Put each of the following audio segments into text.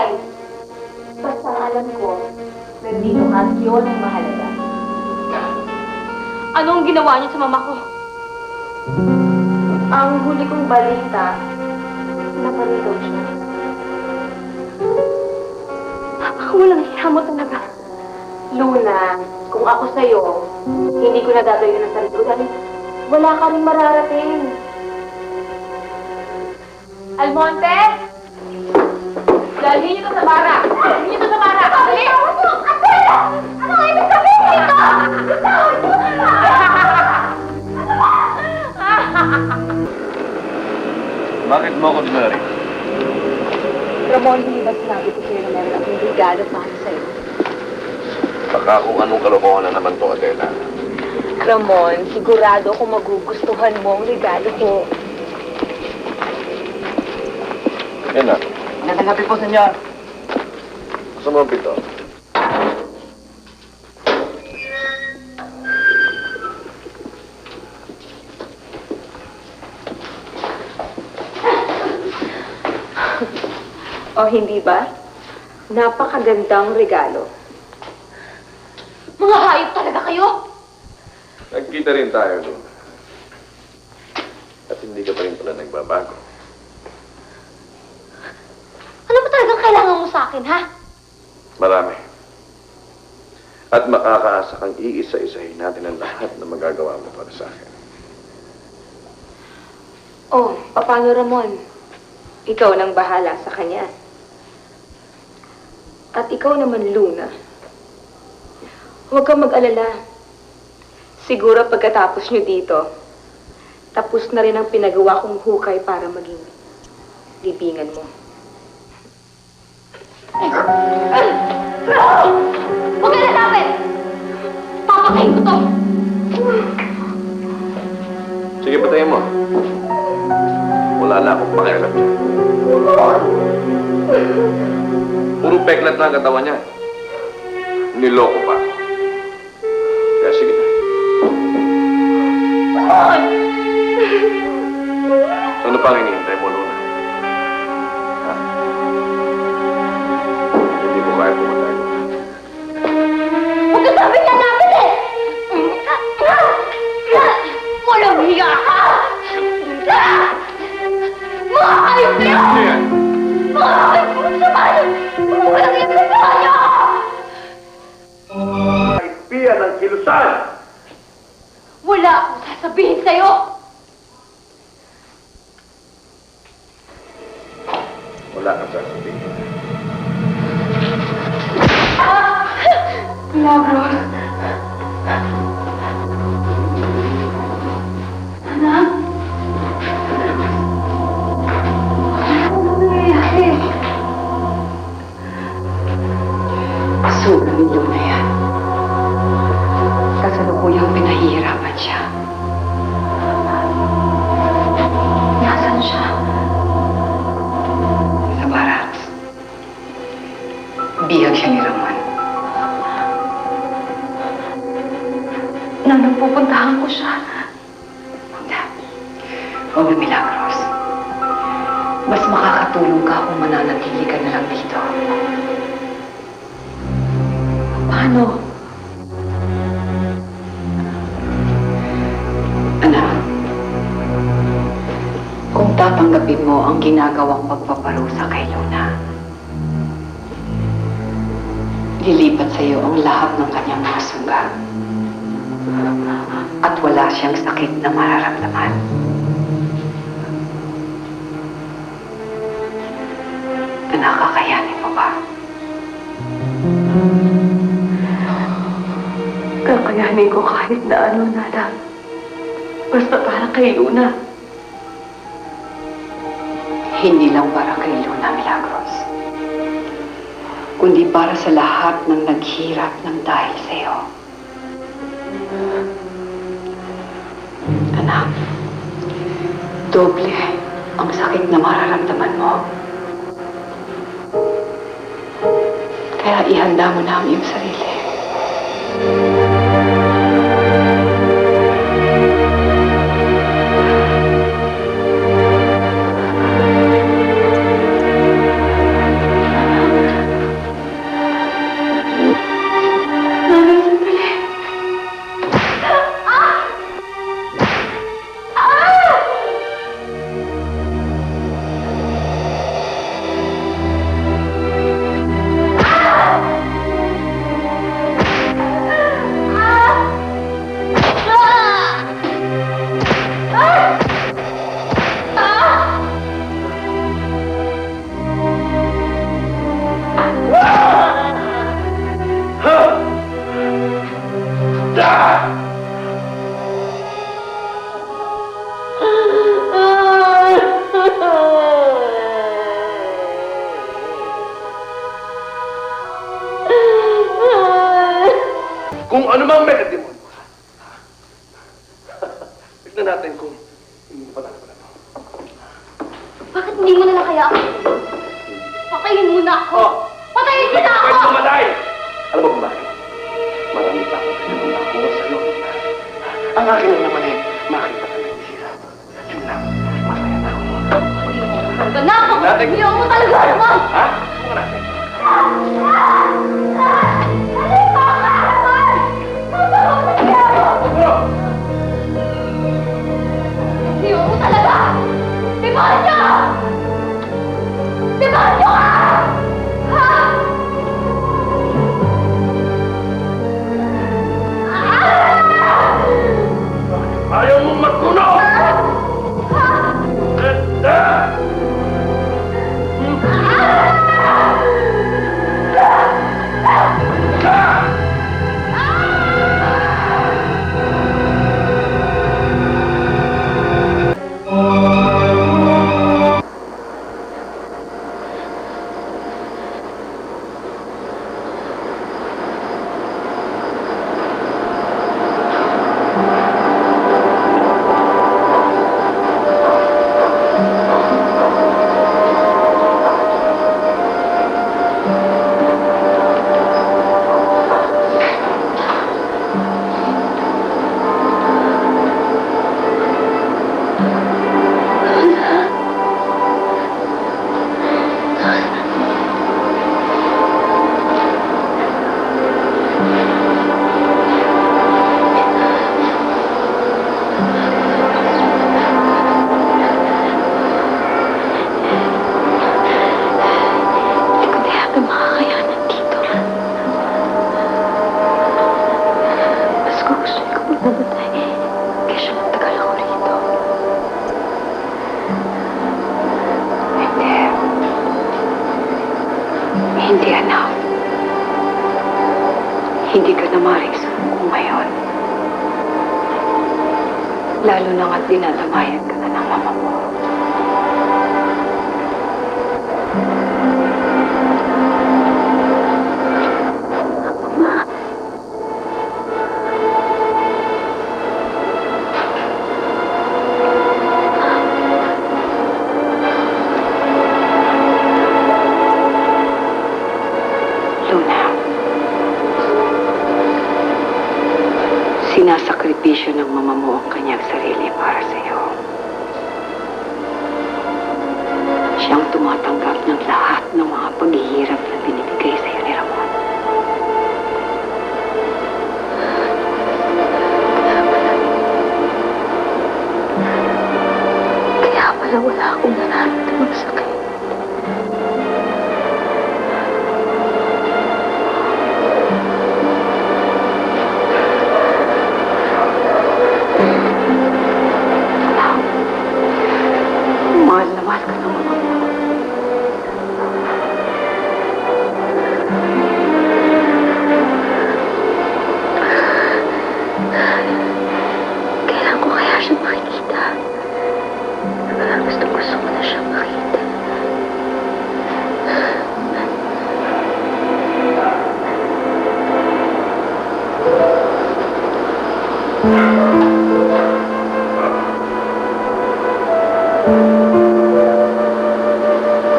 kahit. Basta alam ko, nandito ka at yun ang mahalaga. Anong ginawa niyo sa mama ko? Ang huli kong balita, napaligaw siya. Walang hiya mo talaga. Luna, kung ako sa'yo, hindi ko na gagawin ang sarili ko dahil wala ka rin mararating. Almonte! Dalhin niyo to sa bara! Dalhin niyo to sa bara! Dali! Astela! Ano nga ibig sabihin nito? Bakit mo ako dinari? Ramon, hindi ba sinabi ko sa'yo na meron akong regalo para sa'yo? Baka kung anong kalokohan na naman to, Adela. Ramon, sigurado ko magugustuhan mo ang regalo ko. Yan na. Magandang gabi po, senyor. Gusto mo ang pito? O hindi ba? Napakagandang regalo. Mga hayop talaga kayo! Nagkita rin tayo doon. At hindi ka pa rin pala nagbabago. Ano ba talagang kailangan mo sa akin, ha? Marami. At makakaasa kang iisa-isahin natin ang lahat na magagawa mo para sa akin. Oh, paano Ramon? Ikaw nang bahala sa kanya. At ikaw naman, Luna. Huwag kang mag-alala. Siguro pagkatapos nyo dito, tapos na rin ang pinagawa kong hukay para maging libingan mo. Huwag ka lalapit! Papakain ko to! Sige, patayin mo. Wala na akong pakialam dyan. Puro peklat na ang katawan niya. Niloko pa ako. Kaya sige na. Ano pang hinihintay mo, Luna? Ha? Hindi mo kaya pumatay. Huwag ka sabi niya lapit eh! Walang hiya ka! Mga hayop kayo! Ano yan? Mga hayop mo sa bayan! Walang hiya ka sa niyo! Kaibigan ng kilusan! Wala akong sasabihin sa'yo! Wala kang sasabihin. Milagros! Anak? Ano nangyayari? Sobrang ilong na yan. Kasalukuyang pinahihirapan siya. Nasaan siya? Sa barracks. Bihag siya ni Ramon. Nanong pupuntahan ko siya. Huwag na, Milagros. Mas makakatulong ka kung mananatili ka na lang dito. Paano? Anak, kung tatanggapin mo ang ginagawang pagpaparusa kay Luna, lilipat sa iyo ang lahat ng kanyang mga suga. At wala siyang sakit na mararamdaman. Anak, kakayanin mo ba? Kakayanin ko kahit na ano, Nada. Basta para kay Luna. Hindi lang para kay Luna, Milagros. Kundi para sa lahat ng naghirap ng dahil sa iyo. Anak, doble ang sakit na mararamdaman mo. Kaya ihanda mo na ang iyong sarili. ano mang megademonyo ka. Tignan natin kung hindi pa talaga na. Bakit hindi mo na lang kaya ako? Patayin mo na ako! Oh! Patayin mo Hindi na ka ako! pwede mamatay! Alam mo kung bakit? Marami pa akong pinagmamakuha sa'yo. Ang akin lang naman eh, makita ka ng hirap. Yun lang, masaya na ako. Talaga na ako! Natin- Hindi mo talaga ako! Ha? Subukan natin. Hindi mo talaga! Demonyo! Demonyo ka! Ha? Ayaw mong magkuno! Ganda! Hindi, anak. Hindi ka na maaaring sumuko ngayon. Lalo na nga't dinadamayan ka na ng mama mo. Luna, sinasakripisyo ng mama mo ang kanyang sarili para sa iyo. Siyang tumatanggap ng lahat ng mga paghihirap na binibigay sa iyo ni Ramon. Kaya pala wala akong nararamdamang sakit. Mahal na mahal ka ng mama mo. Kailan ko kaya siya makikita? Gusto ko na siya makita.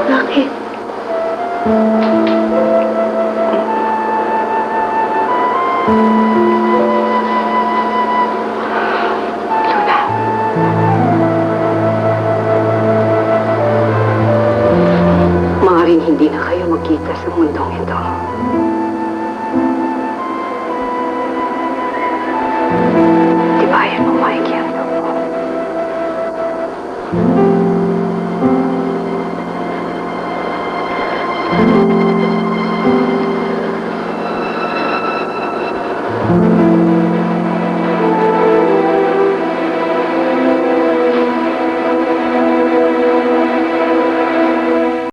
Bakit? Luna. Maaaring hindi na kayo magkita sa mundong ito.